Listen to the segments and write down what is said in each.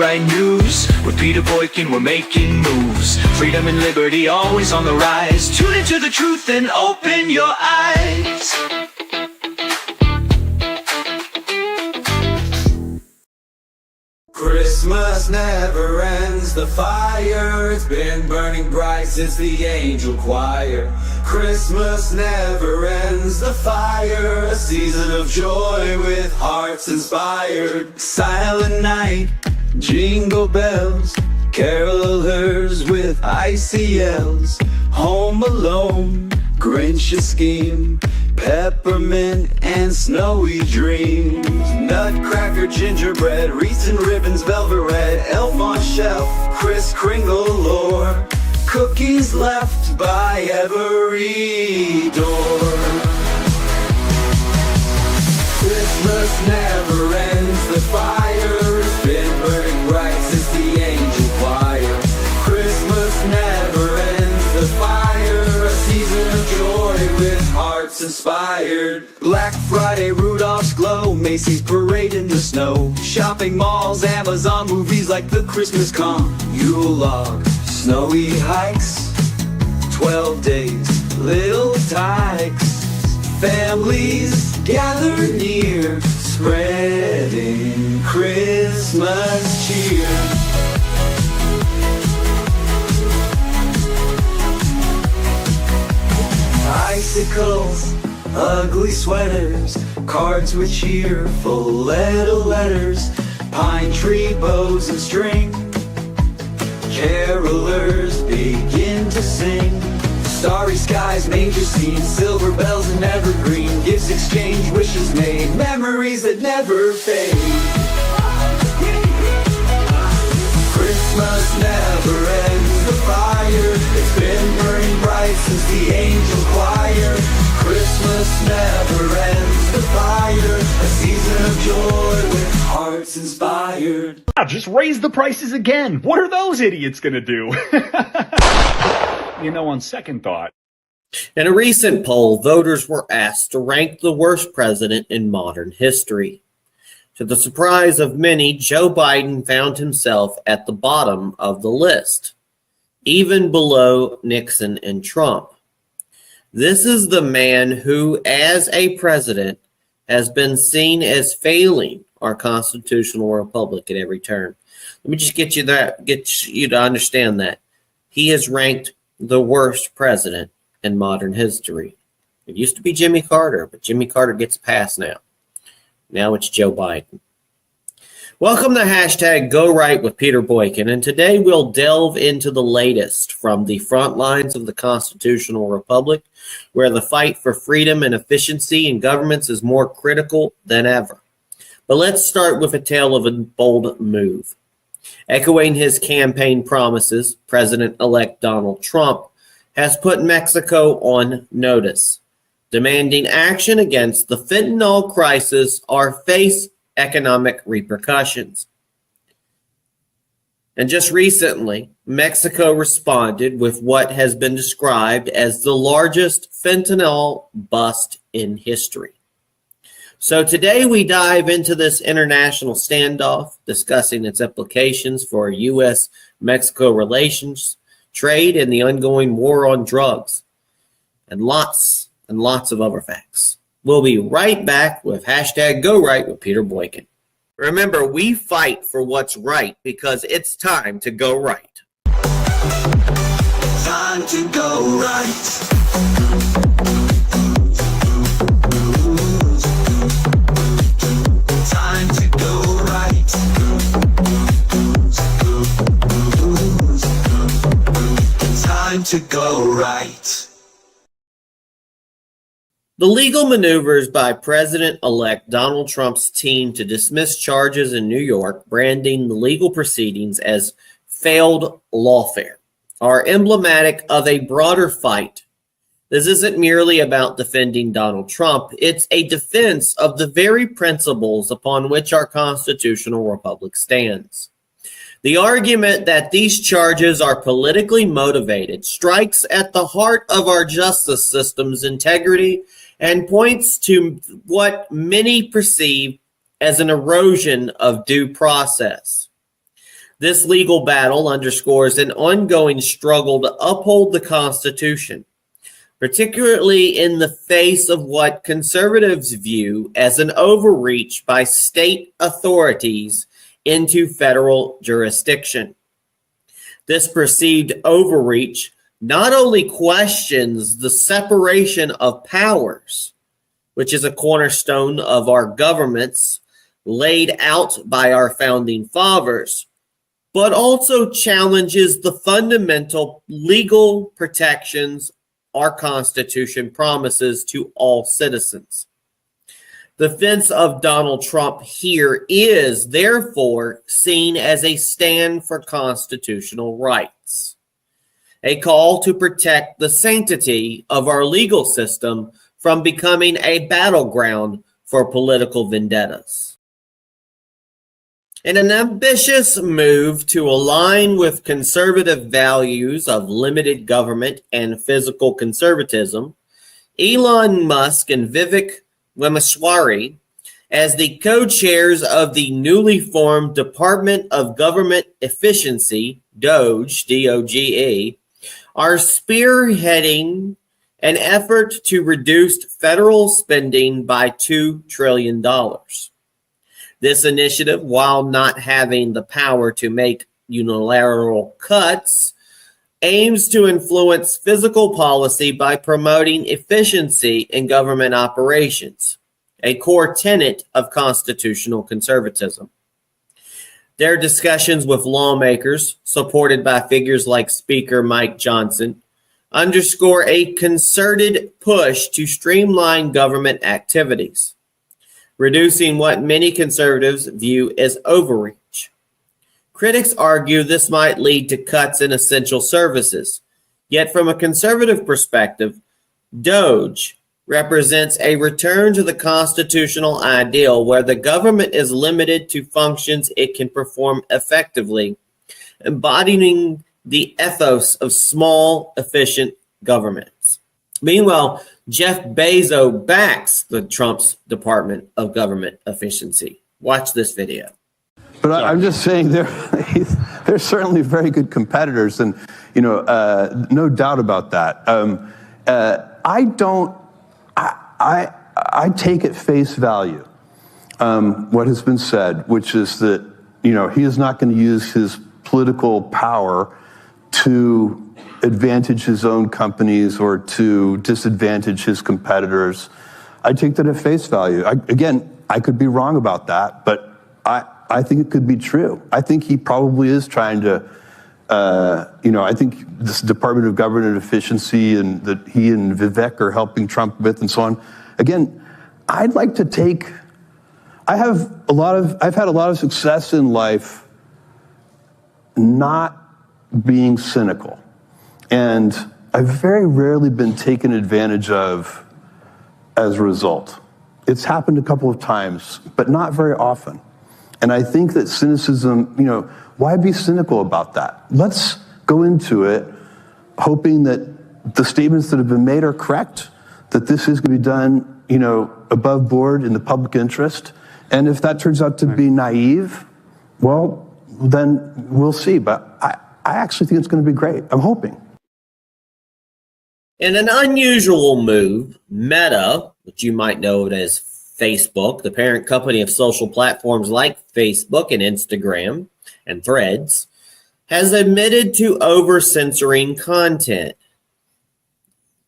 right news. With Peter Boykin, we're making moves. Freedom and liberty always on the rise. Tune into the truth and open your eyes. Christmas never ends, the fire, it's been burning bright since the angel choir. Christmas never ends, the fire, a season of joy with hearts inspired. Silent night, jingle bells, carolers with ICLs. Home Alone, Grinch scheme, peppermint and snowy dreams. Nutcracker, gingerbread, wreaths and ribbons, velvet red, elf on shelf, Kris Kringle lore. Cookies left by every door. Christmas never ends, the fire's been burning bright since the angel choir. Christmas never ends, the fire, a season of joy with hearts inspired. Black Friday, Rudolph's glow, Macy's parade in the snow, shopping malls, Amazon movies like the Christmas Con, Yule log, snowy hikes, 12 days, little tykes. Families gather near, spreading Christmas cheer. Icicles, ugly sweaters, cards with cheerful little letters, pine tree bows and string. Carolers begin to sing. Starry skies, manger scenes, silver bells and evergreen. Gifts exchanged, wishes made, memories that never fade. Christmas never ends, the fire, it's been burning bright since the angel choir. Christmas never ends, the fire, a season of joy with hearts inspired. Just raise the prices again. What are those idiots gonna do? On second thought. In a recent poll, voters were asked to rank the worst president in modern history. To the surprise of many, Joe Biden found himself at the bottom of the list, even below Nixon and Trump. This is the man who, as a president, has been seen as failing our constitutional republic at every turn. Let me just get you to understand that. He is ranked the worst president in modern history. It used to be Jimmy Carter, but Jimmy Carter gets a pass now. Now it's Joe Biden. Welcome to hashtag Go Right with Peter Boykin, and today we'll delve into the latest from the front lines of the constitutional republic, where the fight for freedom and efficiency in governments is more critical than ever. But let's start with a tale of a bold move. Echoing his campaign promises, President-elect Donald Trump has put Mexico on notice, demanding action against the fentanyl crisis or face economic repercussions. And just recently, Mexico responded with what has been described as the largest fentanyl bust in history. So today we dive into this international standoff, discussing its implications for U.S.-Mexico relations, trade, and the ongoing war on drugs, and lots of other facts. We'll be right back with hashtag Go Right with Peter Boykin. Remember, we fight for what's right because it's time to go right. Time to go right. Time to go right. Time to go right. The legal maneuvers by President-elect Donald Trump's team to dismiss charges in New York, branding the legal proceedings as failed lawfare, are emblematic of a broader fight. This isn't merely about defending Donald Trump. It's a defense of the very principles upon which our constitutional republic stands. The argument that these charges are politically motivated strikes at the heart of our justice system's integrity and points to what many perceive as an erosion of due process. This legal battle underscores an ongoing struggle to uphold the Constitution, particularly in the face of what conservatives view as an overreach by state authorities into federal jurisdiction. This perceived overreach not only questions the separation of powers, which is a cornerstone of our governments laid out by our founding fathers, but also challenges the fundamental legal protections our Constitution promises to all citizens. The defense of Donald Trump here is therefore seen as a stand for constitutional rights, a call to protect the sanctity of our legal system from becoming a battleground for political vendettas. In an ambitious move to align with conservative values of limited government and physical conservatism, Elon Musk and Vivek Ramaswamy, as the co-chairs of the newly formed Department of Government Efficiency, DOGE, D-O-G-E, are spearheading an effort to reduce federal spending by $2 trillion. This initiative, while not having the power to make unilateral cuts, aims to influence fiscal policy by promoting efficiency in government operations, a core tenet of constitutional conservatism. Their discussions with lawmakers, supported by figures like Speaker Mike Johnson, underscore a concerted push to streamline government activities, reducing what many conservatives view as overreach. Critics argue this might lead to cuts in essential services. Yet from a conservative perspective, DOGE represents a return to the constitutional ideal where the government is limited to functions it can perform effectively, embodying the ethos of small, efficient governments. Meanwhile, Jeff Bezos backs the Trump's Department of Government Efficiency. Watch this video. But I'm just saying they're certainly very good competitors, and no doubt about that. I take at face value what has been said, which is that he is not going to use his political power to advantage his own companies or to disadvantage his competitors. I take that at face value. I could be wrong about that, but I think it could be true. I think he probably is trying to, I think this Department of Government Efficiency and that he and Vivek are helping Trump with and so on. Again, I've had a lot of success in life not being cynical. And I've very rarely been taken advantage of as a result. It's happened a couple of times, but not very often. And I think that cynicism, why be cynical about that? Let's go into it hoping that the statements that have been made are correct, that this is going to be done, above board in the public interest. And if that turns out to be naive, well, then we'll see. But I actually think it's going to be great. I'm hoping. In an unusual move, Meta, which you might know it as Facebook, the parent company of social platforms like Facebook and Instagram and Threads, has admitted to over-censoring content.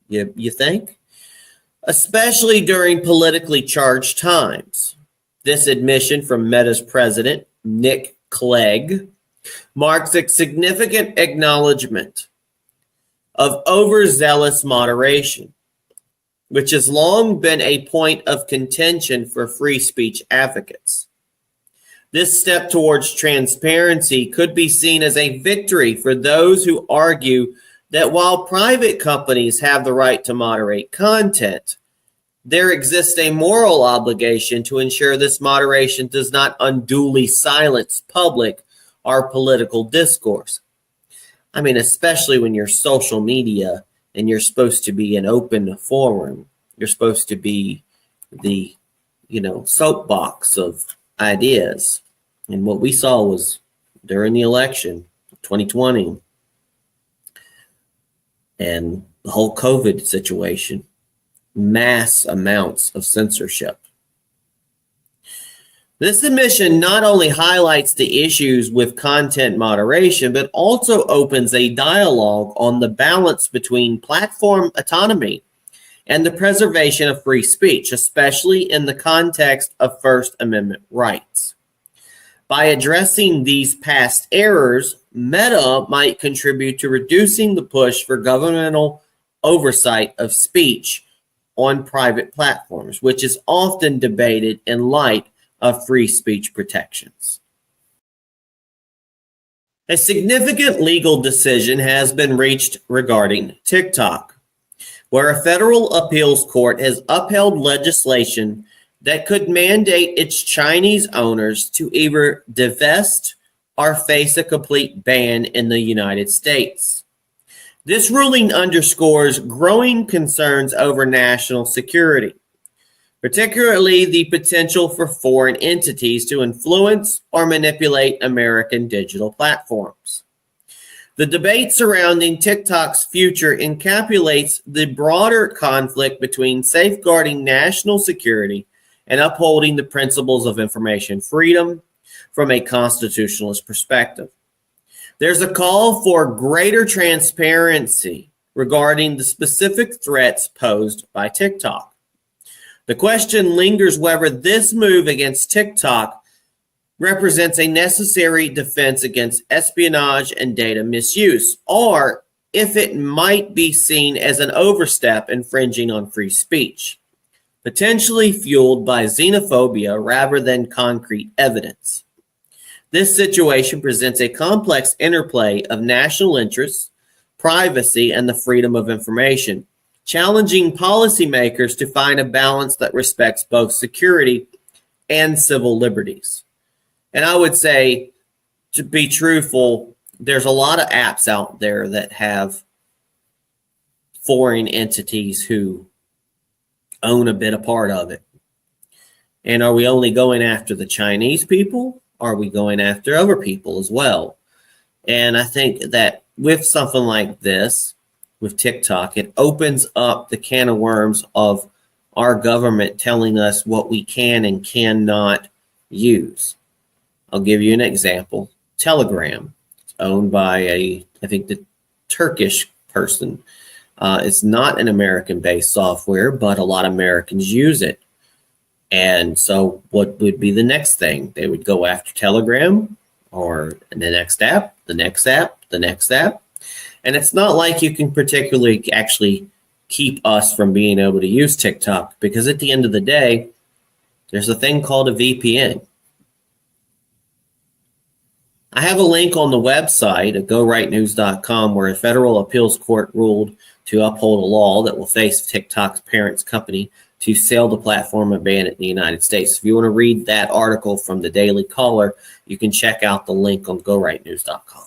You think? Especially during politically charged times. This admission from Meta's president, Nick Clegg, marks a significant acknowledgement of overzealous moderation, which has long been a point of contention for free speech advocates. This step towards transparency could be seen as a victory for those who argue that while private companies have the right to moderate content, there exists a moral obligation to ensure this moderation does not unduly silence public or political discourse. I mean, especially when you're social media and you're supposed to be an open forum. You're supposed to be the, soapbox of ideas. And what we saw was during the election, 2020, and the whole COVID situation, mass amounts of censorship. This admission not only highlights the issues with content moderation, but also opens a dialogue on the balance between platform autonomy and the preservation of free speech, especially in the context of First Amendment rights. By addressing these past errors, Meta might contribute to reducing the push for governmental oversight of speech on private platforms, which is often debated in light of free speech protections. A significant legal decision has been reached regarding TikTok, where a federal appeals court has upheld legislation that could mandate its Chinese owners to either divest or face a complete ban in the United States. This ruling underscores growing concerns over national security, particularly the potential for foreign entities to influence or manipulate American digital platforms. The debate surrounding TikTok's future encapsulates the broader conflict between safeguarding national security and upholding the principles of information freedom from a constitutionalist perspective. There's a call for greater transparency regarding the specific threats posed by TikTok. The question lingers whether this move against TikTok represents a necessary defense against espionage and data misuse, or if it might be seen as an overstep infringing on free speech, potentially fueled by xenophobia rather than concrete evidence. This situation presents a complex interplay of national interests, privacy, and the freedom of information, challenging policymakers to find a balance that respects both security and civil liberties. And I would say, to be truthful, there's a lot of apps out there that have foreign entities who own a bit of part of it. And are we only going after the Chinese people? Are we going after other people as well? And I think that with something like this, with TikTok, it opens up the can of worms of our government telling us what we can and cannot use. I'll give you an example. Telegram. It's owned by I think the Turkish person. It's not an American-based software, but a lot of Americans use it. And so what would be the next thing? They would go after Telegram or the next app, the next app, the next app. And it's not like you can particularly actually keep us from being able to use TikTok, because at the end of the day, there's a thing called a VPN. I have a link on the website at gorightnews.com where a federal appeals court ruled to uphold a law that will face TikTok's parent company to sell the platform and ban it in the United States. If you want to read that article from the Daily Caller, you can check out the link on gorightnews.com.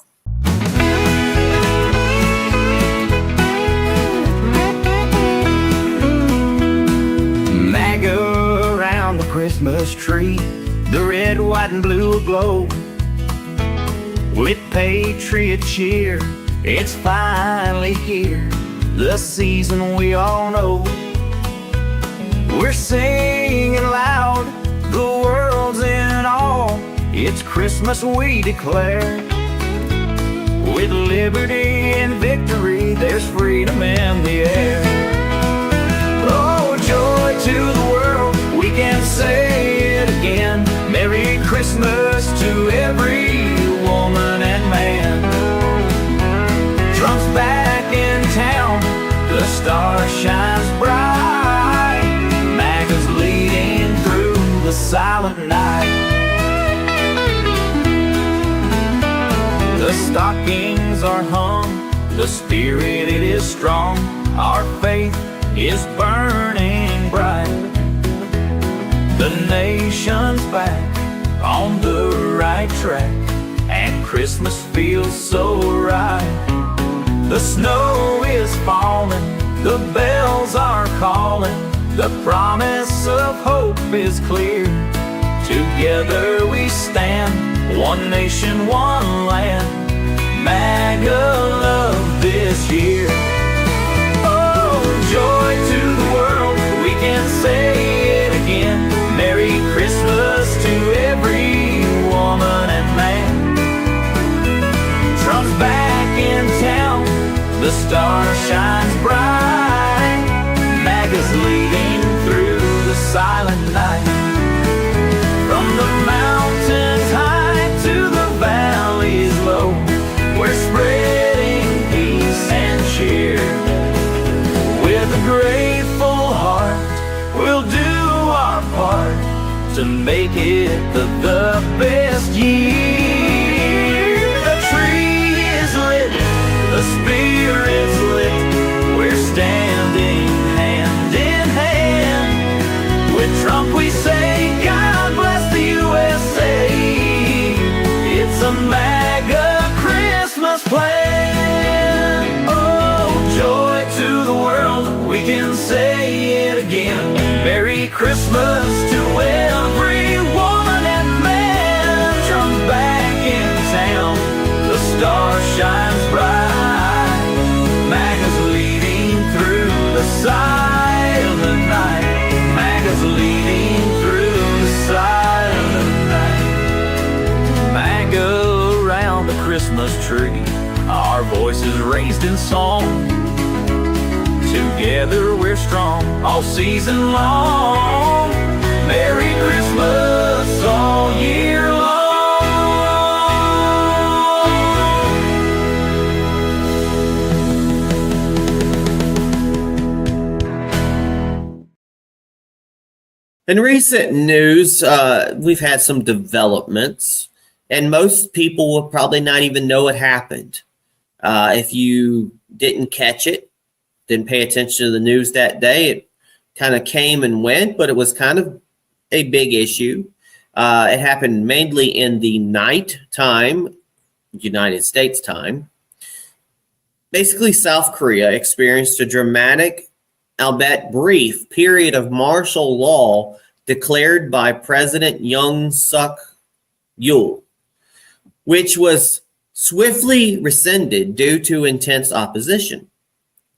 MAGA around the Christmas tree, the red, white, and blue aglow with patriot cheer. It's finally here, the season we all know. We're singing loud, the world's in awe. It's Christmas we declare. With liberty and victory, there's freedom in the air. Oh, joy to the world, we can say it again. Merry Christmas to every woman and man. Trump's back in town, the star shines bright. MAGA's leading through the silent night. The stockings are hung, the spirit it is strong. Our faith is burning bright. The nation's back on the right track, and Christmas feels so right. The snow is falling, the bells are calling. The promise of hope is clear. Together we stand, One nation, one land, MAGA love this year. Oh, joy to the world, we can say it again. Merry Christmas to every woman and man. Trump's back in town, the star shines bright. MAGA's leading through the silent night. From the mountains high to the valleys low, we're spreading peace and cheer. With a grateful heart, we'll do our part to make it the best year. The tree is lit, the spirit's lit, we're standing hand in hand. With Trump we say, God bless the USA. It's a MAGA Christmas plan. Oh, joy to the world, we can say it again. Merry Christmas to every woman and man. Trump's back in town, the star shines bright. MAGA's leading through the silent night. MAGA's leading through the silent night. MAGA around the Christmas tree, our voices raised in song. Together we're strong all season long. Merry Christmas all year long. In recent news, we've had some developments, and most people will probably not even know it happened. If you didn't catch it, didn't pay attention to the news that day, it kind of came and went, but it was kind of a big issue. It happened mainly in the night time, United States time. Basically, South Korea experienced a dramatic, albeit brief, period of martial law declared by President Yoon Suk Yeol, which was swiftly rescinded due to intense opposition.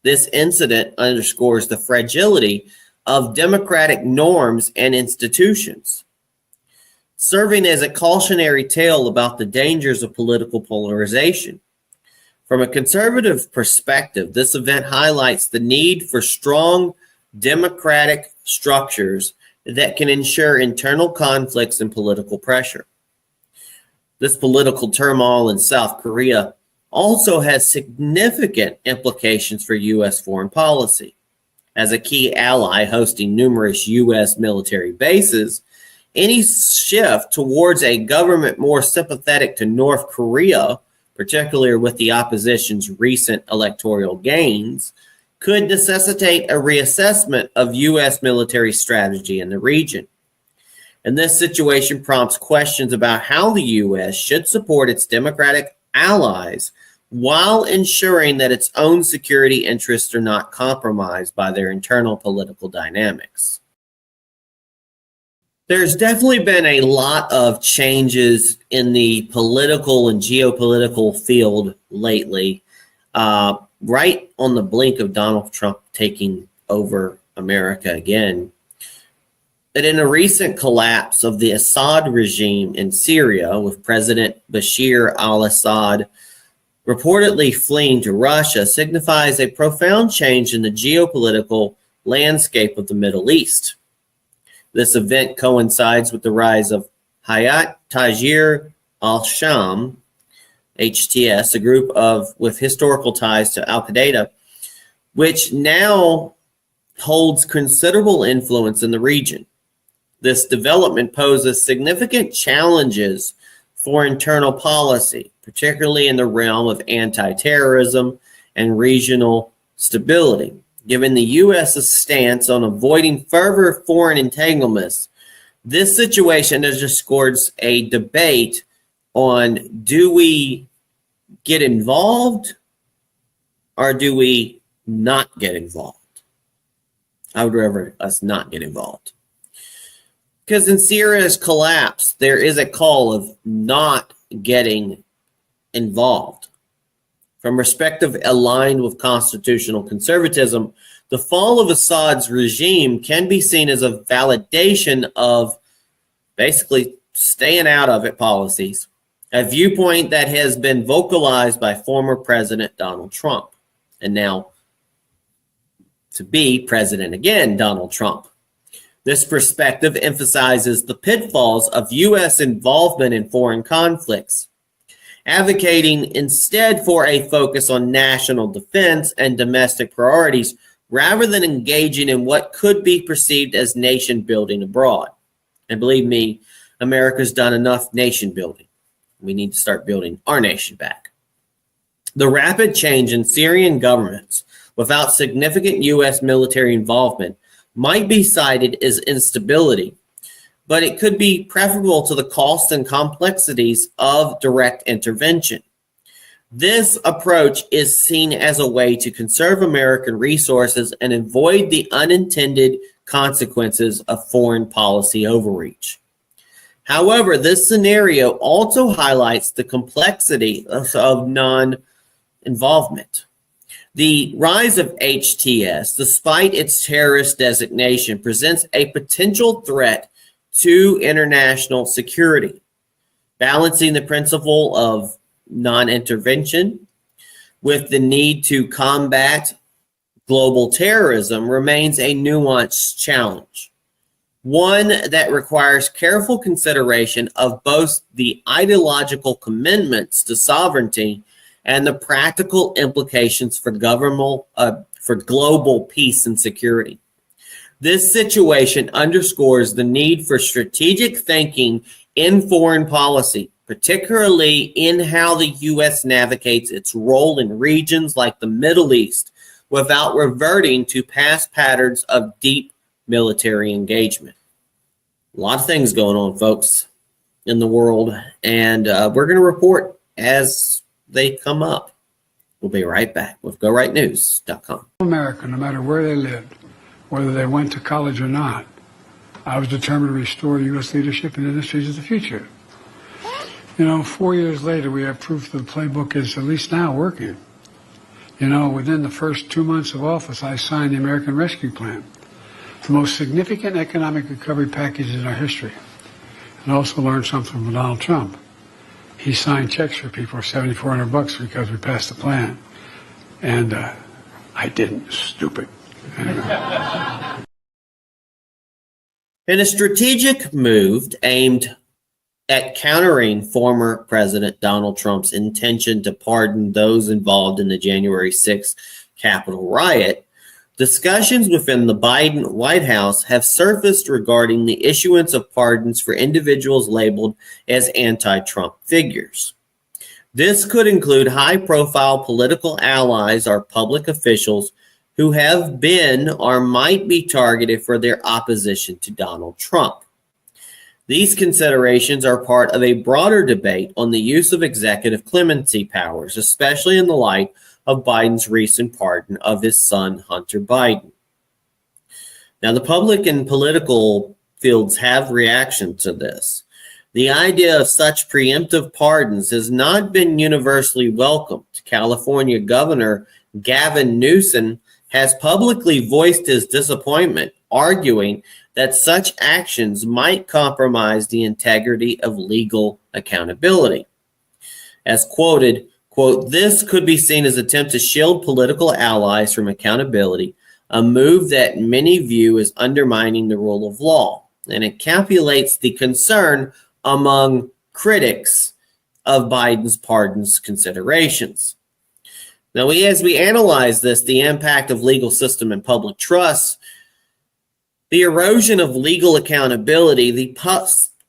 This incident underscores the fragility of democratic norms and institutions, serving as a cautionary tale about the dangers of political polarization. From a conservative perspective, this event highlights the need for strong democratic structures that can ensure internal conflicts and political pressure. This political turmoil in South Korea also has significant implications for U.S. foreign policy. As a key ally hosting numerous U.S. military bases, any shift towards a government more sympathetic to North Korea, particularly with the opposition's recent electoral gains, could necessitate a reassessment of U.S. military strategy in the region. And this situation prompts questions about how the U.S. should support its democratic allies while ensuring that its own security interests are not compromised by their internal political dynamics. There's definitely been a lot of changes in the political and geopolitical field lately, right on the blink of Donald Trump taking over America again. That in a recent collapse of the Assad regime in Syria, with President Bashir al-Assad reportedly fleeing to Russia, signifies a profound change in the geopolitical landscape of the Middle East. This event coincides with the rise of Hayat Tahrir al-Sham, HTS, a group with historical ties to al-Qaeda, which now holds considerable influence in the region. This development poses significant challenges for internal policy, particularly in the realm of anti-terrorism and regional stability. Given the U.S.'s stance on avoiding further foreign entanglements, this situation underscores a debate on, do we get involved or do we not get involved? I would rather us not get involved. Because in Syria's collapse, there is a call of not getting involved. From perspective aligned with constitutional conservatism, the fall of Assad's regime can be seen as a validation of basically staying out of it policies, a viewpoint that has been vocalized by former President Donald Trump, and now to be president again, Donald Trump. This perspective emphasizes the pitfalls of U.S. involvement in foreign conflicts, advocating instead for a focus on national defense and domestic priorities rather than engaging in what could be perceived as nation building abroad. And believe me, America's done enough nation building. We need to start building our nation back. The rapid change in Syrian governments without significant U.S. military involvement might be cited as instability, but it could be preferable to the costs and complexities of direct intervention. This approach is seen as a way to conserve American resources and avoid the unintended consequences of foreign policy overreach. However, this scenario also highlights the complexity of non-involvement. The rise of HTS, despite its terrorist designation, presents a potential threat to international security. Balancing the principle of non-intervention with the need to combat global terrorism remains a nuanced challenge, one that requires careful consideration of both the ideological commitments to sovereignty and the practical implications for global peace and security. This situation underscores the need for strategic thinking in foreign policy, particularly in how the U.S. navigates its role in regions like the Middle East without reverting to past patterns of deep military engagement. A lot of things going on, folks, in the world, and we're going to report as they come up. We'll be right back with GoRightNews.com. America, no matter where they lived, whether they went to college or not, I was determined to restore U.S. leadership in industries of the future. 4 years later, we have proof that the playbook is at least now working. Within the first 2 months of office, I signed the American Rescue Plan, the most significant economic recovery package in our history, and also learned something from Donald Trump. He signed checks for people for $7,400 because we passed the plan. And I didn't. Stupid. Anyway. In a strategic move aimed at countering former President Donald Trump's intention to pardon those involved in the January 6th Capitol riot, discussions within the Biden White House have surfaced regarding the issuance of pardons for individuals labeled as anti-Trump figures. This could include high-profile political allies or public officials who have been or might be targeted for their opposition to Donald Trump. These considerations are part of a broader debate on the use of executive clemency powers, especially in the light of Biden's recent pardon of his son, Hunter Biden. Now, the public and political fields have reaction to this. The idea of such preemptive pardons has not been universally welcomed. California Governor Gavin Newsom has publicly voiced his disappointment, arguing that such actions might compromise the integrity of legal accountability. As quoted, quote, "This could be seen as an attempt to shield political allies from accountability, a move that many view as undermining the rule of law, and it calculates the concern among critics of Biden's pardons considerations." Now, as we analyze this, the impact of legal system and public trust, the erosion of legal accountability, the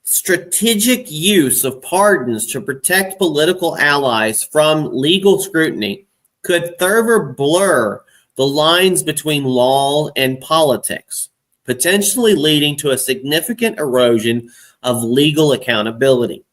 strategic use of pardons to protect political allies from legal scrutiny could further blur the lines between law and politics, potentially leading to a significant erosion of legal accountability.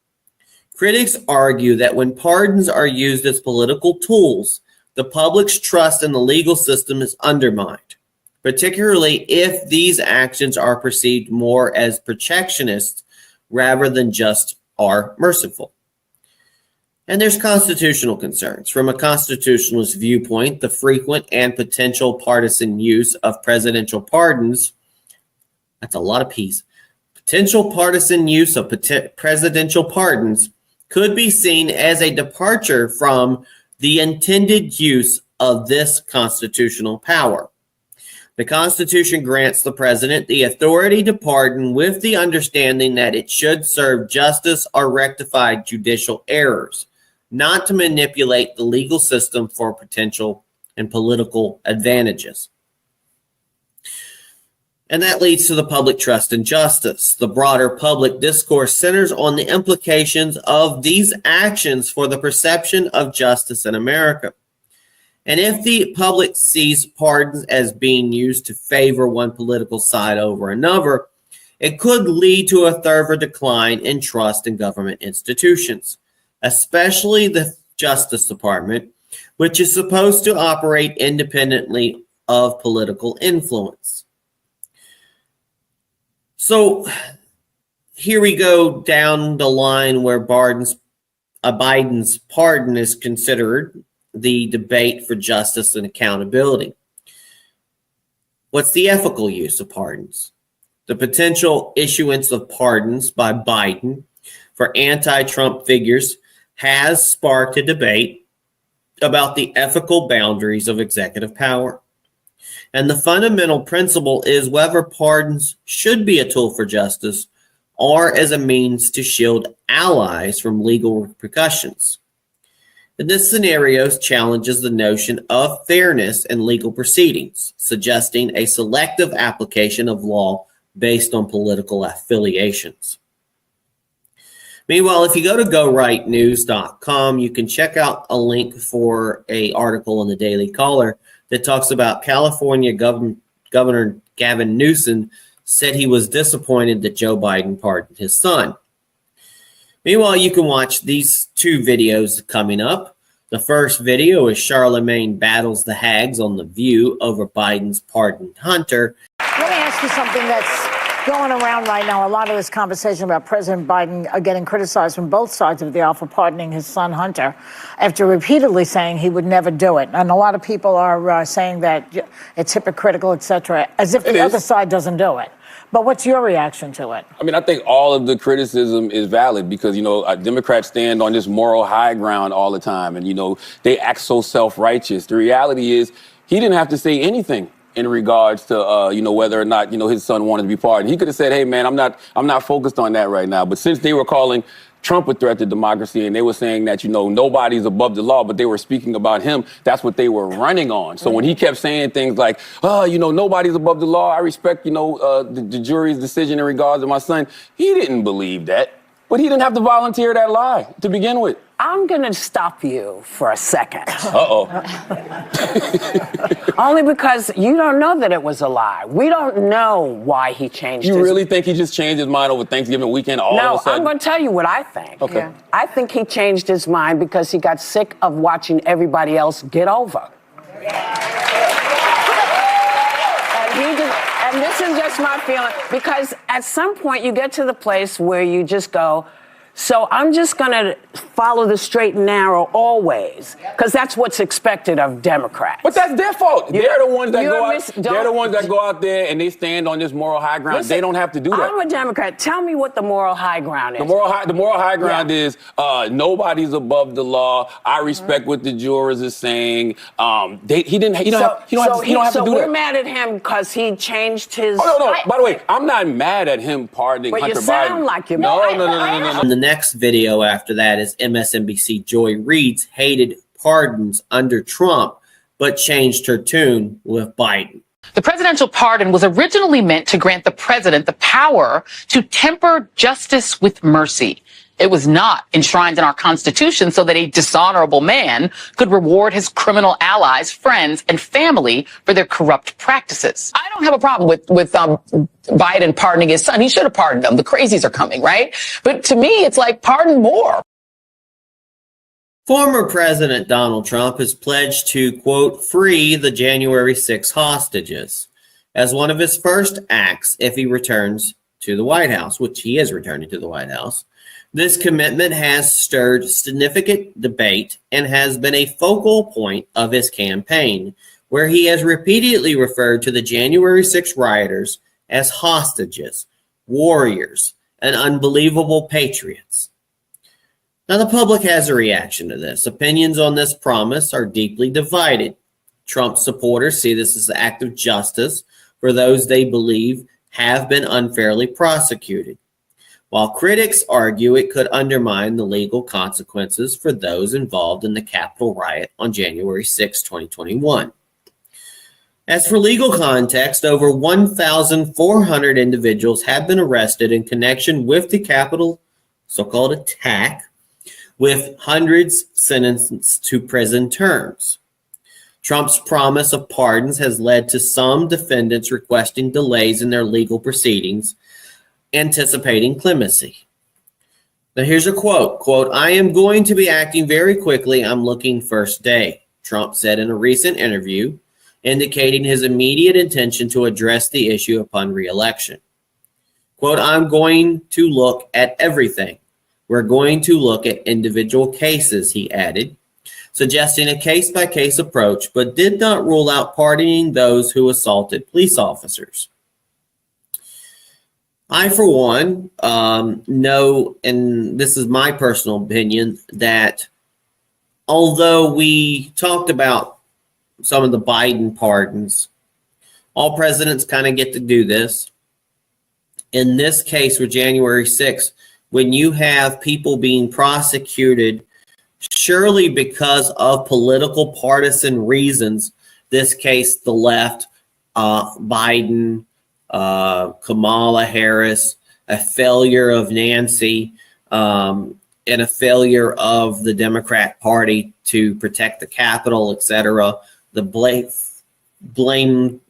Critics argue that when pardons are used as political tools, the public's trust in the legal system is undermined, particularly if these actions are perceived more as protectionist rather than just are merciful. And there's constitutional concerns. From a constitutionalist viewpoint, the frequent and potential partisan use of presidential pardons, that's a lot of P's, potential partisan use of presidential pardons could be seen as a departure from the intended use of this constitutional power. The Constitution grants the president the authority to pardon with the understanding that it should serve justice or rectify judicial errors, not to manipulate the legal system for potential and political advantages. And that leads to the public trust in justice. The broader public discourse centers on the implications of these actions for the perception of justice in America. And if the public sees pardons as being used to favor one political side over another, it could lead to a further decline in trust in government institutions, especially the Justice Department, which is supposed to operate independently of political influence. So here we go down the line where Biden's pardon is considered the debate for justice and accountability. What's the ethical use of pardons? The potential issuance of pardons by Biden for anti-Trump figures has sparked a debate about the ethical boundaries of executive power. And the fundamental principle is whether pardons should be a tool for justice or as a means to shield allies from legal repercussions. And this scenario challenges the notion of fairness in legal proceedings, suggesting a selective application of law based on political affiliations. Meanwhile, if you go to gorightnews.com, you can check out a link for an article in the Daily Caller that talks about California Governor Gavin Newsom said he was disappointed that Joe Biden pardoned his son. Meanwhile, you can watch these two videos coming up. The first video is Charlemagne battles the hags on The View over Biden's pardoned Hunter. Let me ask you something that's going around right now. A lot of this conversation about President Biden getting criticized from both sides of the aisle for pardoning his son Hunter after repeatedly saying he would never do it. And a lot of people are saying that it's hypocritical, et cetera, as if the other side doesn't do it. But what's your reaction to it? I mean, I think all of the criticism is valid because, Democrats stand on this moral high ground all the time. And, they act so self-righteous. The reality is he didn't have to say anything in regards to, whether or not, his son wanted to be pardoned. He could have said, hey, man, I'm not focused on that right now. But since they were calling Trump a threat to democracy and they were saying that, nobody's above the law, but they were speaking about him, that's what they were running on. So when he kept saying things like, nobody's above the law, I respect, the jury's decision in regards to my son, he didn't believe that. But he didn't have to volunteer that lie to begin with. I'm going to stop you for a second. Uh-oh. Only because you don't know that it was a lie. We don't know why he changed his mind. You really think he just changed his mind over Thanksgiving weekend all of a sudden? No, I'm going to tell you what I think. Okay. Yeah. I think he changed his mind because he got sick of watching everybody else get over. And this is just my feeling, because at some point you get to the place where you just go, so I'm just going to follow the straight and narrow always, because that's what's expected of Democrats. But that's their fault. They're the ones that go out. They're the ones that go out there and they stand on this moral high ground. Listen, they don't have to do that. I'm a Democrat. Tell me what the moral high ground is. The moral high ground is nobody's above the law. I respect what the jurors are saying. He don't have to do that. So we're mad at him because he changed his. Oh no. By the way, I'm not mad at him pardoning Hunter Biden. But you sound like you're mad. No. The next video after that is MSNBC Joy Reid's hated pardons under Trump, but changed her tune with Biden. The presidential pardon was originally meant to grant the president the power to temper justice with mercy. It was not enshrined in our Constitution so that a dishonorable man could reward his criminal allies, friends, and family for their corrupt practices. I don't have a problem with Biden pardoning his son. He should have pardoned him. The crazies are coming, right? But to me, it's like, pardon more. Former President Donald Trump has pledged to, quote, free the January 6 hostages as one of his first acts if he returns to the White House, which he is returning to the White House. This commitment has stirred significant debate and has been a focal point of his campaign, where he has repeatedly referred to the January 6 rioters as hostages, warriors, and unbelievable patriots. Now, the public has a reaction to this. Opinions on this promise are deeply divided. Trump supporters see this as an act of justice for those they believe have been unfairly prosecuted, while critics argue it could undermine the legal consequences for those involved in the Capitol riot on January 6, 2021. As for legal context, over 1,400 individuals have been arrested in connection with the Capitol so-called attack, with hundreds sentenced to prison terms. Trump's promise of pardons has led to some defendants requesting delays in their legal proceedings, anticipating clemency. Now here's a quote, "I am going to be acting very quickly. I'm looking first day," Trump said in a recent interview, indicating his immediate intention to address the issue upon re-election. Quote, "I'm going to look at everything. We're going to look at individual cases," he added, suggesting a case-by-case approach, but did not rule out pardoning those who assaulted police officers. I, for one, know, and this is my personal opinion, that although we talked about some of the Biden pardons, all presidents kind of get to do this. In this case with January 6th, when you have people being prosecuted surely because of political partisan reasons, this case, the left, Biden, Kamala Harris, a failure of Nancy, and a failure of the Democrat Party to protect the Capitol, etc. The blame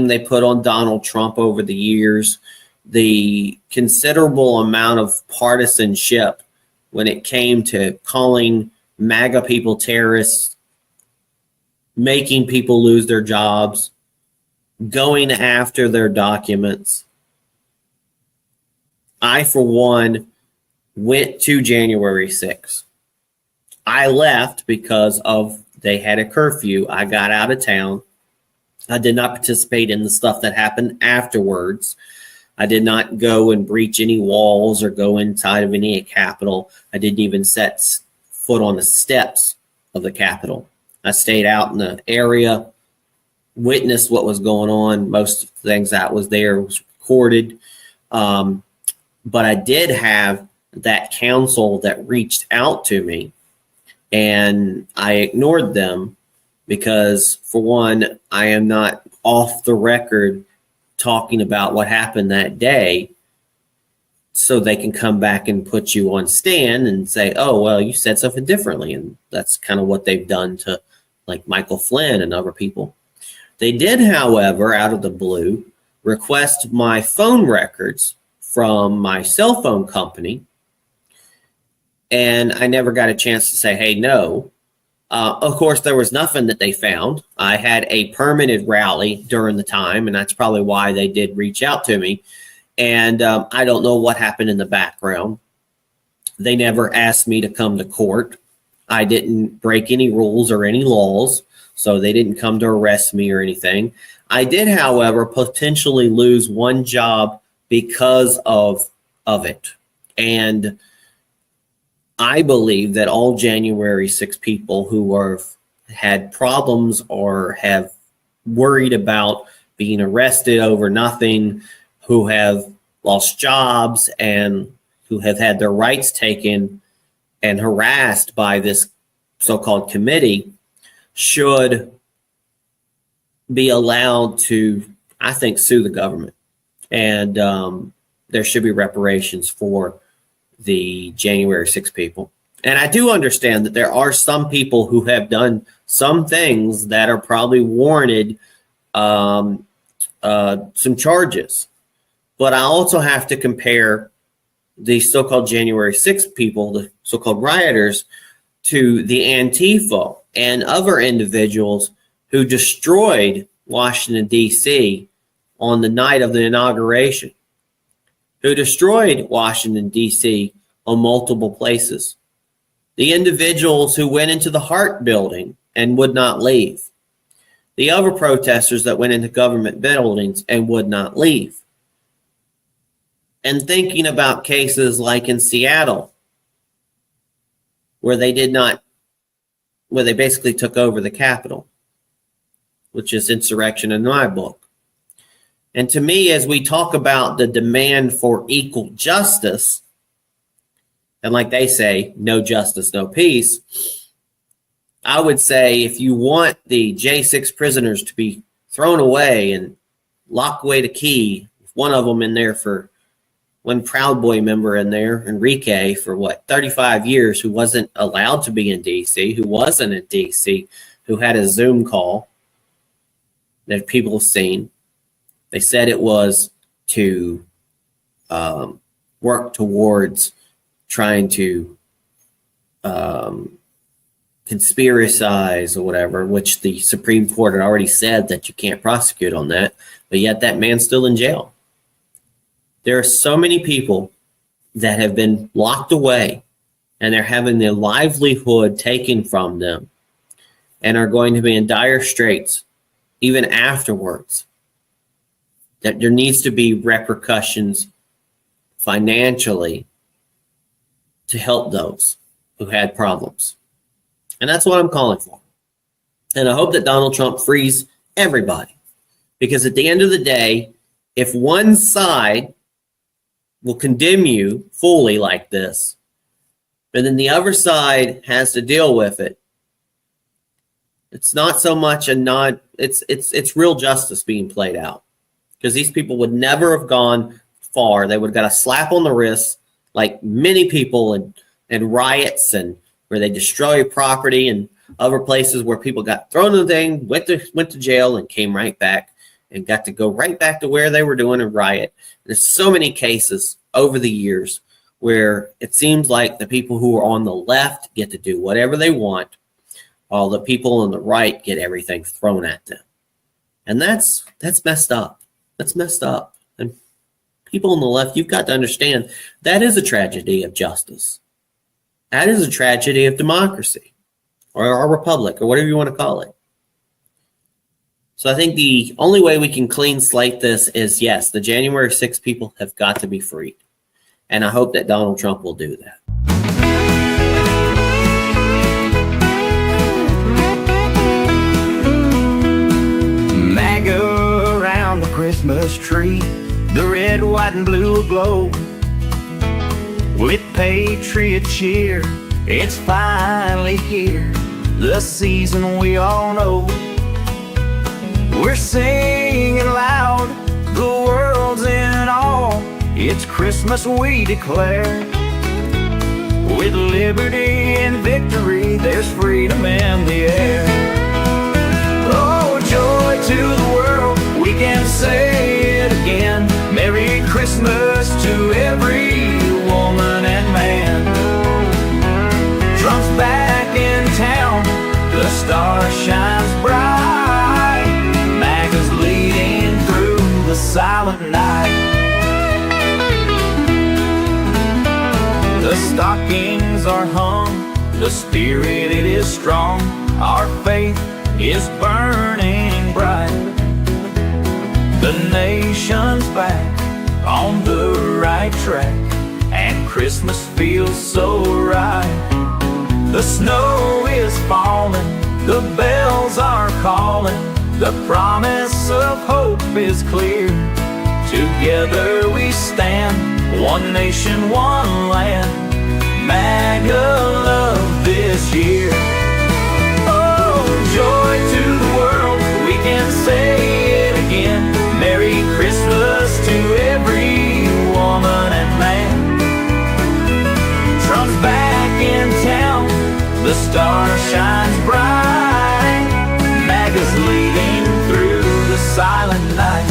they put on Donald Trump over the years, the considerable amount of partisanship when it came to calling MAGA people terrorists, making people lose their jobs, going after their documents. I, for one, went to January 6th. I left because they had a curfew. I got out of town. I did not participate in the stuff that happened afterwards. I did not go and breach any walls or go inside of any Capitol. I didn't even set foot on the steps of the Capitol. I stayed out in the area, witnessed what was going on. Most of the things that was there was recorded. But I did have that council that reached out to me, and I ignored them because, for one, I am not off the record talking about what happened that day, so they can come back and put you on stand and say, "Oh, well, you said something differently." And that's kind of what they've done to like Michael Flynn and other people. They did, however, out of the blue, request my phone records from my cell phone company, and I never got a chance to say, "Hey, no." Of course, there was nothing that they found. I had a permitted rally during the time, and that's probably why they did reach out to me. And I don't know what happened in the background. They never asked me to come to court. I didn't break any rules or any laws, so they didn't come to arrest me or anything. I did, however, potentially lose one job because of it. And I believe that all January 6 people who had problems or have worried about being arrested over nothing, who have lost jobs and who have had their rights taken and harassed by this so-called committee should be allowed to, I think, sue the government. And there should be reparations for the January 6 people. And I do understand that there are some people who have done some things that are probably warranted some charges. But I also have to compare the so-called January 6 people, the so-called rioters, to the Antifa and other individuals who destroyed Washington, D.C. on the night of the inauguration, who destroyed Washington, D.C. on multiple places. The individuals who went into the Hart building and would not leave. The other protesters that went into government buildings and would not leave. And thinking about cases like in Seattle, where they basically took over the Capitol, which is insurrection in my book. And to me, as we talk about the demand for equal justice, and like they say, no justice, no peace, I would say if you want the J6 prisoners to be thrown away and lock away the key, one of them in there for one Proud Boy member in there, Enrique, for 35 years, who wasn't allowed to be in D.C., who wasn't in D.C., who had a Zoom call that people have seen. They said it was to work towards trying to conspiracize or whatever, which the Supreme Court had already said that you can't prosecute on that, but yet that man's still in jail. There are so many people that have been locked away and they're having their livelihood taken from them and are going to be in dire straits even afterwards, that there needs to be repercussions financially to help those who had problems. And that's what I'm calling for. And I hope that Donald Trump frees everybody. Because at the end of the day, if one side will condemn you fully like this, and then the other side has to deal with it, it's not so much it's real justice being played out. Because these people would never have gone far. They would have got a slap on the wrist, like many people in riots and where they destroy property and other places where people got thrown in the thing, went to jail and came right back and got to go right back to where they were doing a riot. There's so many cases over the years where it seems like the people who are on the left get to do whatever they want, while the people on the right get everything thrown at them. And that's messed up. That's messed up. And people on the left, you've got to understand that is a tragedy of justice. That is a tragedy of democracy or our republic or whatever you want to call it. So I think the only way we can clean slate this is, yes, the January 6th people have got to be freed. And I hope that Donald Trump will do that. MAGA around the Christmas tree, the red, white, and blue aglow with patriot cheer. It's finally here, the season we all know. We're singing loud, the world's in awe. It's Christmas we declare. With liberty and victory, there's freedom in the air. Oh, joy to the world, we can say it again. Merry Christmas to every woman and man. Trump's back in town, the star shines bright. MAGA's leading through the silent night. The stockings are hung, the spirit it is strong. Our faith is burning bright. The nation's back on the right track, and Christmas feels so right. The snow is falling, the bells are calling. The promise of hope is clear. Together we stand, one nation, one land. MAGA love this year. Oh, joy to the world, we can say it again. Merry Christmas to every woman and man. Trump's back in town, the star shines bright. MAGA's leading through the silent night.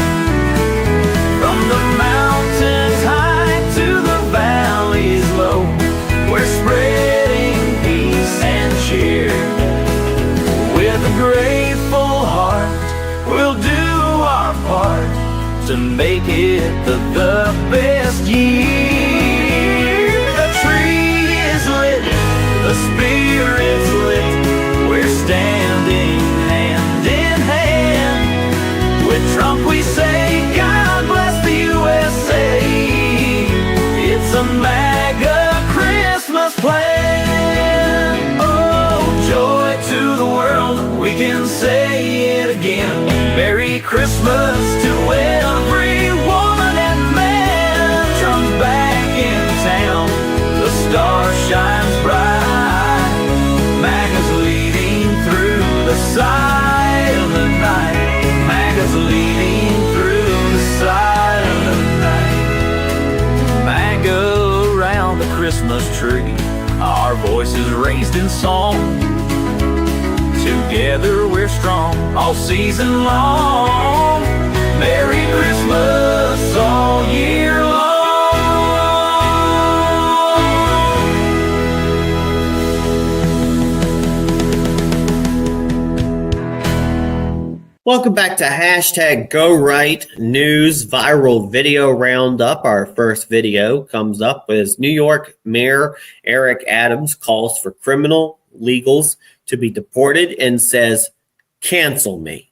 From the mountains high to the valleys low, we're spreading peace and cheer. With a grateful heart, we'll do our part to make it the best year. The tree The spirit's lit, we're standing hand in hand. With Trump we say, God bless the USA. It's a MAGA Christmas plan. Oh, joy to the world, we can say it again. Merry Christmas to every woman and man. Trump's back in town, the star shines bright. MAGA's leading through the silent night. MAGA's leading through the silent night. MAGA around the Christmas tree, our voices raised in song. Together we're strong all season long. Merry Christmas all year long. Welcome back to #GoRight News Viral Video Roundup. Our first video comes up as New York Mayor Eric Adams calls for criminal legals to be deported and says, "Cancel me."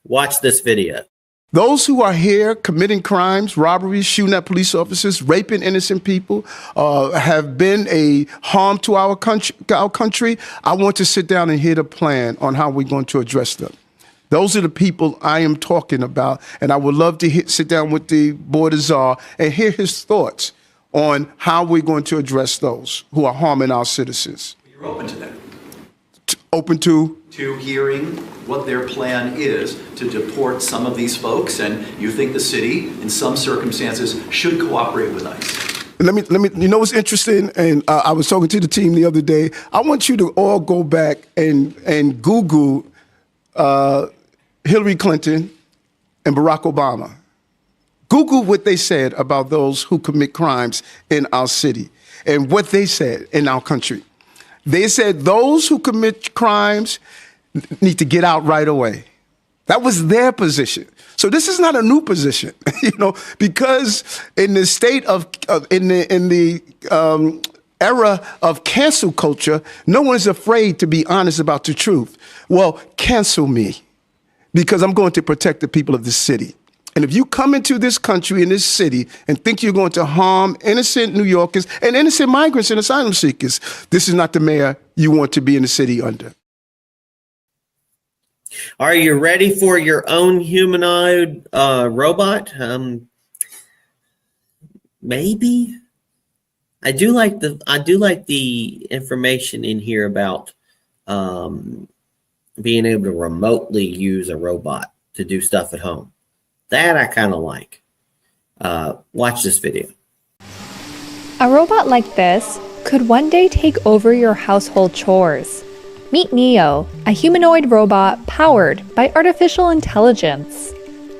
Watch this video. Those who are here committing crimes, robberies, shooting at police officers, raping innocent people, have been a harm to our country. I want to sit down and hear the plan on how we're going to address them. Those are the people I am talking about, and I would love to sit down with the Board of Czar and hear his thoughts on how we're going to address those who are harming our citizens. You're open to that? Open to hearing what their plan is to deport some of these folks, and you think the city, in some circumstances, should cooperate with ICE. Let me. You know what's interesting? And I was talking to the team the other day. I want you to all go back and Google Hillary Clinton and Barack Obama. Google what they said about those who commit crimes in our city and what they said in our country. They said those who commit crimes need to get out right away. That was their position. So this is not a new position, because in the state in the era of cancel culture, no one is afraid to be honest about the truth. Well, cancel me, because I'm going to protect the people of this city. And if you come into this country, in this city, and think you're going to harm innocent New Yorkers and innocent migrants and asylum seekers, this is not the mayor you want to be in the city under. Are you ready for your own humanoid robot? Maybe. I do like the information in here about being able to remotely use a robot to do stuff at home. That I kind of like. Watch this video. A robot like this could one day take over your household chores. Meet Neo, a humanoid robot powered by artificial intelligence.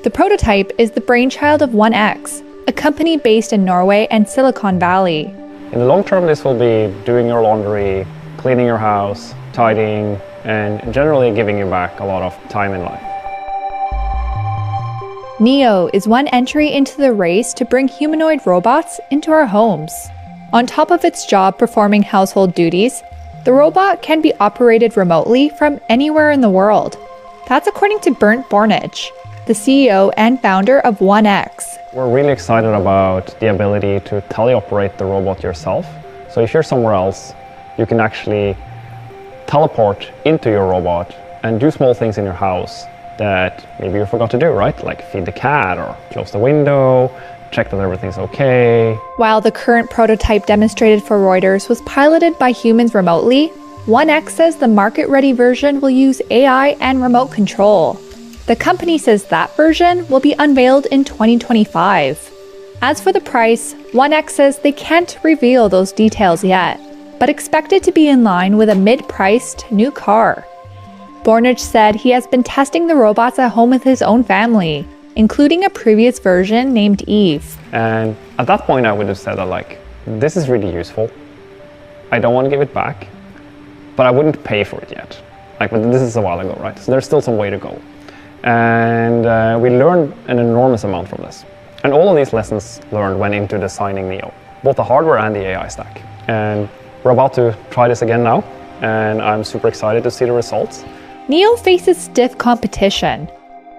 The prototype is the brainchild of 1X, a company based in Norway and Silicon Valley. In the long term, this will be doing your laundry, cleaning your house, tidying, and generally giving you back a lot of time in life. Neo is one entry into the race to bring humanoid robots into our homes. On top of its job performing household duties, the robot can be operated remotely from anywhere in the world. That's according to Bernd Bornich, the CEO and founder of 1X. We're really excited about the ability to teleoperate the robot yourself. So if you're somewhere else, you can actually teleport into your robot and do small things in your house that maybe you forgot to do, right? Like feed the cat or close the window, check that everything's okay. While the current prototype demonstrated for Reuters was piloted by humans remotely, 1X says the market-ready version will use AI and remote control. The company says that version will be unveiled in 2025. As for the price, 1X says they can't reveal those details yet, but expect it to be in line with a mid-priced new car. Bornich said he has been testing the robots at home with his own family, including a previous version named Eve. And at that point, I would have said that, this is really useful. I don't want to give it back, but I wouldn't pay for it yet. But this is a while ago, right? So there's still some way to go. And we learned an enormous amount from this. And all of these lessons learned went into designing Neo, both the hardware and the AI stack. And we're about to try this again now, and I'm super excited to see the results. NIO faces stiff competition.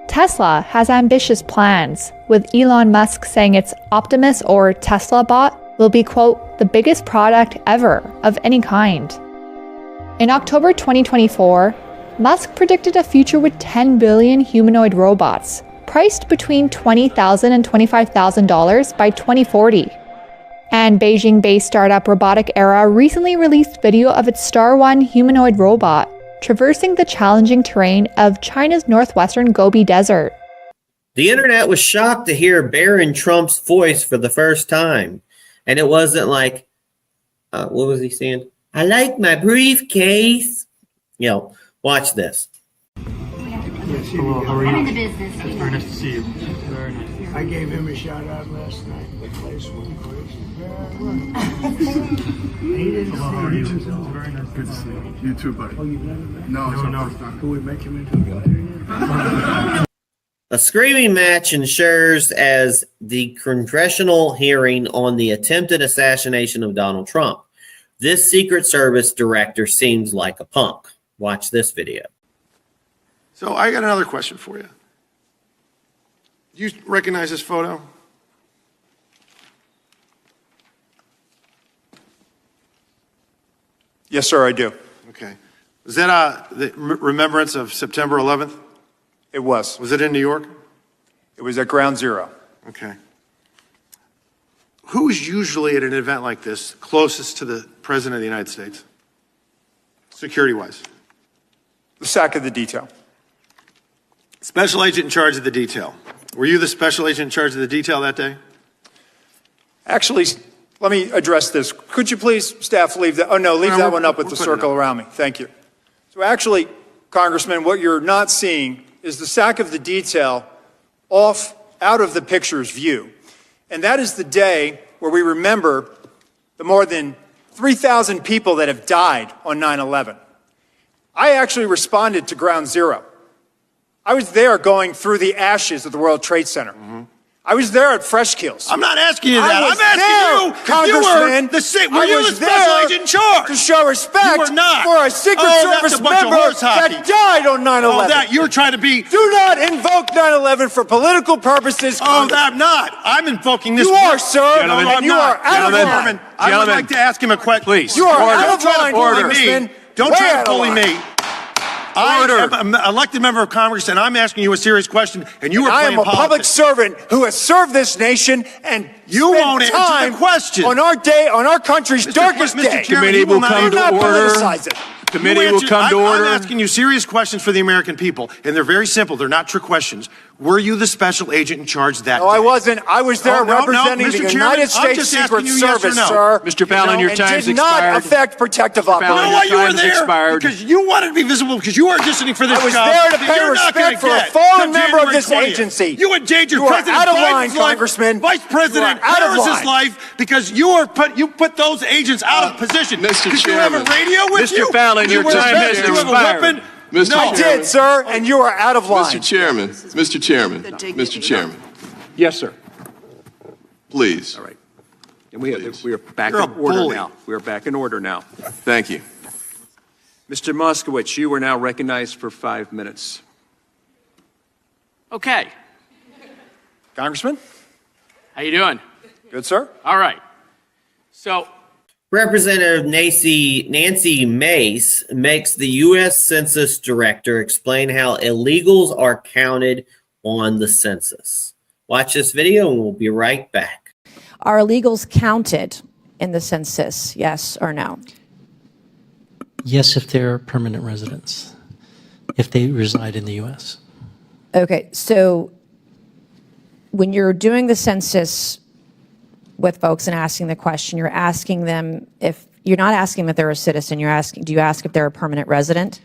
Tesla has ambitious plans, with Elon Musk saying its Optimus or Tesla bot will be, quote, the biggest product ever of any kind. In October 2024, Musk predicted a future with 10 billion humanoid robots, priced between $20,000 and $25,000 by 2040. And Beijing-based startup Robotic Era recently released video of its Star One humanoid robot traversing the challenging terrain of China's northwestern Gobi Desert. The internet was shocked to hear Barron Trump's voice for the first time. And it wasn't like, what was he saying? I like my briefcase. You know, watch this. Hello, how are you? I'm in the business. It's very nice to see you. Very nice. I gave him a shout out last night. The place went crazy. Hello, how are you? It's very nice. Good to see you. You too, buddy. Oh, you've never met him? No, no. Can we make him into a guy? A screaming match ensures as the congressional hearing on the attempted assassination of Donald Trump. This Secret Service director seems like a punk. Watch this video. So I got another question for you. Do you recognize this photo? Yes, sir, I do. Okay. Was that the remembrance of September 11th? It was. Was it in New York? It was at Ground Zero. Okay. Who's usually at an event like this closest to the President of the United States, security-wise? The SAC of the detail. Special agent in charge of the detail. Were you the special agent in charge of the detail that day? Actually, let me address this. Could you please, staff, leave that? Oh, no, leave that one up with the circle around me. Thank you. So actually, Congressman, what you're not seeing is the SAC of the detail out of the picture's view. And that is the day where we remember the more than 3,000 people that have died on 9/11. I actually responded to Ground Zero. I was there going through the ashes of the World Trade Center. I was there at Fresh Kills. I'm not asking you that. I'm asking you, Congressman. Were you the special agent in charge? To show respect You were not. for a Secret Service member that died on 9/11. Oh, that you were trying to be. Do not invoke 9/11 for political purposes. Oh, I'm not. I'm invoking this. You are, sir. Gentlemen, And you are out of line. I would like to ask him a question. Please. You are out of line, Congressman. Don't try to bully me. I Order. am an elected member of Congress, and I'm asking you a serious question, and you are I playing am a public politics. servant who has served this nation, and You spent won't answer time the question. on our day, on our country's darkest Mr. day. Chairman, you will come Do not to order. politicize it. Committee will come to order. I'm asking you serious questions for the American people, and they're very simple. They're not trick questions. Were you the special agent in charge that day? No, I wasn't. I was there representing Mr. the Chairman, United I'm States just Secret asking you yes or Service, no. sir. Mr. Fallon, your time's did not expired. affect protective You know operations. why you were time's there? expired. Because you wanted to be visible, because you are auditioning for this I was job there to that pay you're not respect gonna for a get fallen till member of January this 20th. agency. You endangered You are President out of Biden's line, life, Congressman. Vice President You are out of Harris's line. life, because you put those agents out of position. Mr. Did you have a Chairman. radio with Mr. you? Fallon, Did your you wear a time vest? has Did you have a expired. weapon? Mr. No. I did, sir, and you are out of line. Mr. Chairman, Mr. Chairman, Mr. Chairman, Yes, sir. please. All right. And we are back You're in a order bully. now. We are back in order now. Thank you. Mr. Moskowitz, you are now recognized for 5 minutes. Okay. Congressman? How you doing? Good, sir. All right. So, Representative Nancy Mace makes the U.S. Census Director explain how illegals are counted on the census. Watch this video and we'll be right back. Are illegals counted in the census, yes or no? Yes, if they're permanent residents, if they reside in the U.S. Okay, so when you're doing the census with folks and asking the question, you're asking them if you're not asking if they're a citizen, you're asking, do you ask if they're a permanent resident?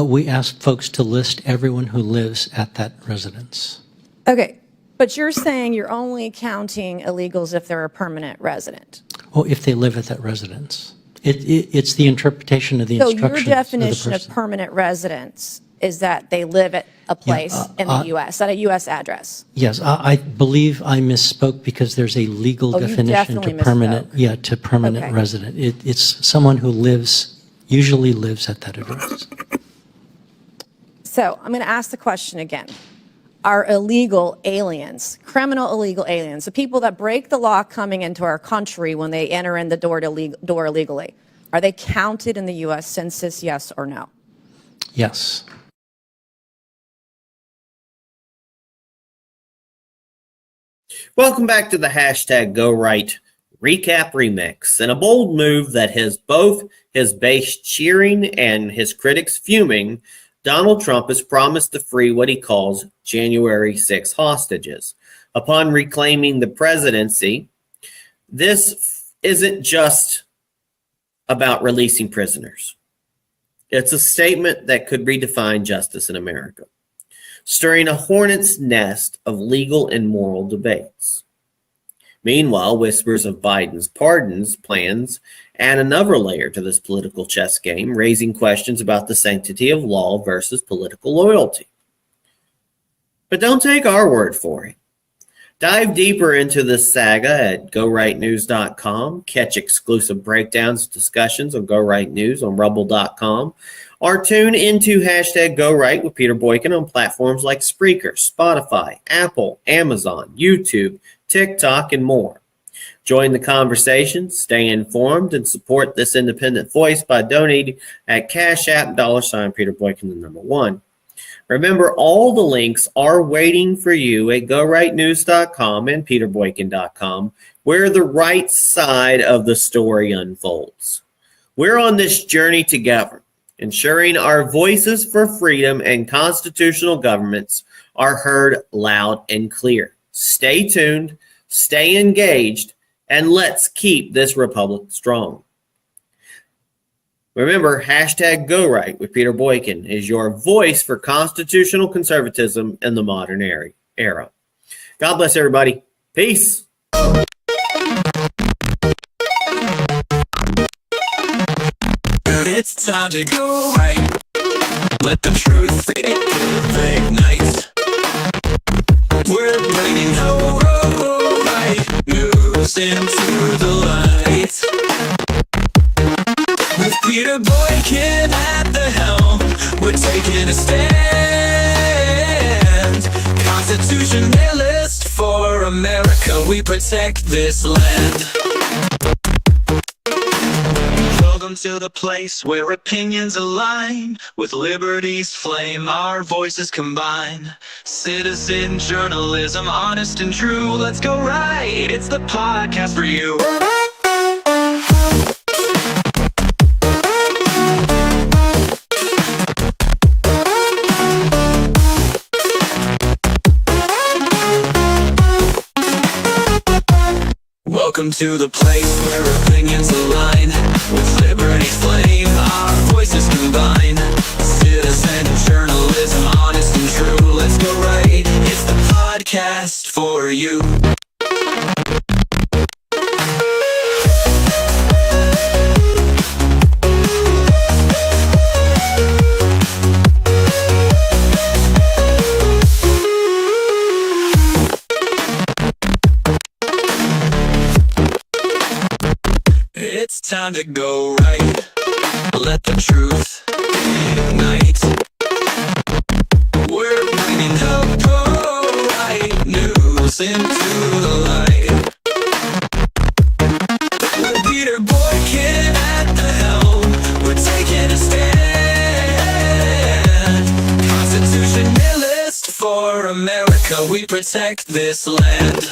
We asked folks to list everyone who lives at that residence. Okay, but you're saying you're only counting illegals if they're a permanent resident. Well, if they live at that residence. It's the interpretation of the So instructions your definition of of the person. permanent residence is that they live at a place in the U.S., at a U.S. address. Yes, I believe I misspoke because there's a legal Oh, you definition to definitely permanent, misspoke. to permanent Okay. resident. It's someone who usually lives at that address. So I'm going to ask the question again. Are illegal aliens, criminal illegal aliens, the people that break the law coming into our country when they enter in the door illegally, are they counted in the U.S. Census, yes or no? Yes. Welcome back to the hashtag GoRight Recap Remix. In a bold move that has both his base cheering and his critics fuming, Donald Trump has promised to free what he calls January 6 hostages. Upon reclaiming the presidency, this isn't just about releasing prisoners. It's a statement that could redefine justice in America, stirring a hornet's nest of legal and moral debates. Meanwhile, whispers of Biden's pardons plans add another layer to this political chess game, raising questions about the sanctity of law versus political loyalty. But don't take our word for it. Dive deeper into this saga at GoRightNews.com. Catch exclusive breakdowns, discussions on Go Right News on Rumble.com. Or tune into hashtag GoRight with Peter Boykin on platforms like Spreaker, Spotify, Apple, Amazon, YouTube, TikTok, and more. Join the conversation, stay informed, and support this independent voice by donating at Cash App $ Peter Boykin, the #1. Remember, all the links are waiting for you at GoRightNews.com and PeterBoykin.com, where the right side of the story unfolds. We're on this journey together, ensuring our voices for freedom and constitutional governments are heard loud and clear. Stay tuned, stay engaged, and let's keep this republic strong. Remember, hashtag GoRight with Peter Boykin is your voice for constitutional conservatism in the modern era. God bless everybody. Peace. It's time to go right. Let the truth ignite. We're bringing the right news into the light. With Peter Boykin at the helm, we're taking a stand. Constitutionalist for America, we protect this land. Welcome to the place where opinions align. With liberty's flame, our voices combine. Citizen journalism, honest and true. Let's go right, it's the podcast for you. Welcome to the place where opinions align. With liberty's flame, our voices combine. Citizen journalism, honest and true. Let's go right, it's the podcast for you. It's time to go right. Let the truth ignite. We're bringing the right news into the light. With Peter Boykin at the helm, we're taking a stand. Constitutionalist for America, we protect this land.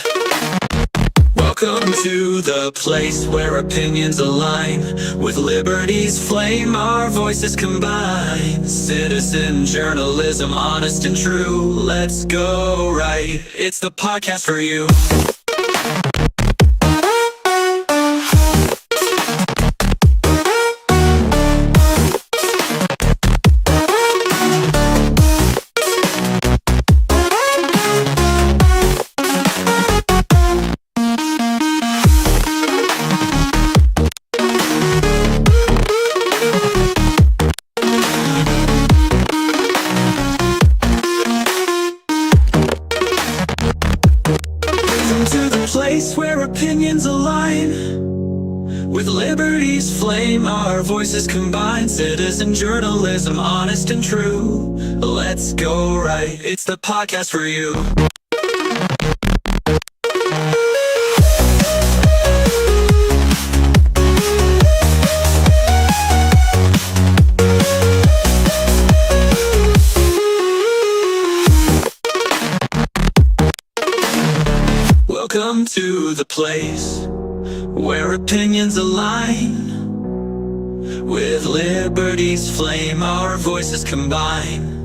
Welcome to the place where opinions align. With liberty's flame, our voices combine. Citizen journalism, honest and true. Let's go right, it's the podcast for you. voices combined, citizen journalism, honest and true. Let's go right, it's the podcast for you. Welcome to the place where opinions align, with liberty's flame our voices combine.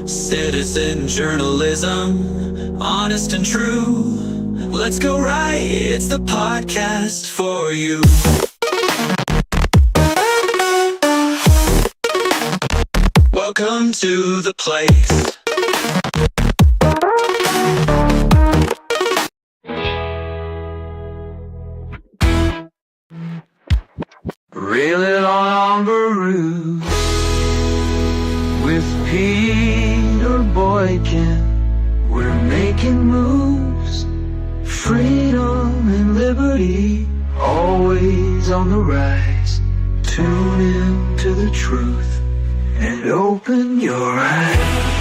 Citizen journalism, honest and true. Let's go right, it's the podcast for you. Welcome to the place. Reel it on Baru with Peter Boykin. We're making moves, freedom and liberty, always on the rise. Tune in to the truth and open your eyes.